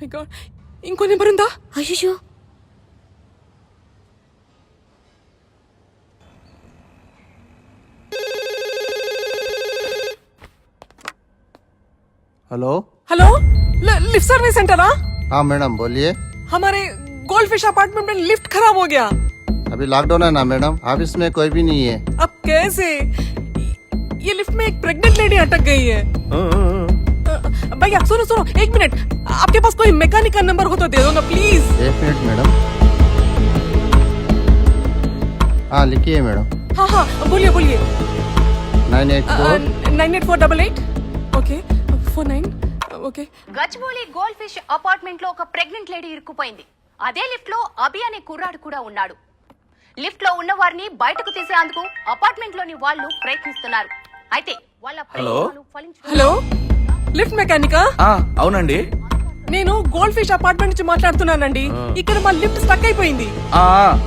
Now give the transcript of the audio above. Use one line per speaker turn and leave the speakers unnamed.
My God, ఇంకో number ఉందా?
అయ్యో
hello
hello, lift service centre?
हाँ मैडम बोलिए।
हमारे गोल्ड फिश अपार्टमेंट में लिफ्ट खराब हो गया।
अभी लॉकडाउन है ना मैडम, ऑफिस में कोई भी नहीं है।
अब कैसे? ये लिफ्ट में एक प्रेग्नेंट लेडी अटक गई है। भैया सुनो सुनो, एक मिनट, आपके पास कोई मैकेनिक का नंबर हो तो दे दो ना प्लीज।
एक मिनट मैडम। हाँ लिखिए मैडम।
हाँ हाँ बोलिए बोलिए।
984
98488 okay 49 okay.
Gachibowli gold fish apartment లో ఒక ప్రెగ్నెంట్ లేడీ ఇరుక్కుపోయింది. అదే లిఫ్ట్ లో అభి అనే కుర్రాడు కూడా ఉన్నాడు. లిఫ్ట్ లో ఉన్న వారిని బయటకు తీసేందుకు అపార్ట్మెంట్ లోని వాళ్ళు ప్రయత్నిస్తున్నారు. అయితే వాళ్ళ ప్రయత్నాలు ఫలించలేదు.
హలో, లిఫ్ట్ మెకానికా?
అవునండి.
నేను గోల్డ్ ఫిష్ అపార్ట్మెంట్ నుంచి మాట్లాడుతున్నానండి. ఇక్కడ మా లిఫ్ట్ స్టక్ అయిపోయింది.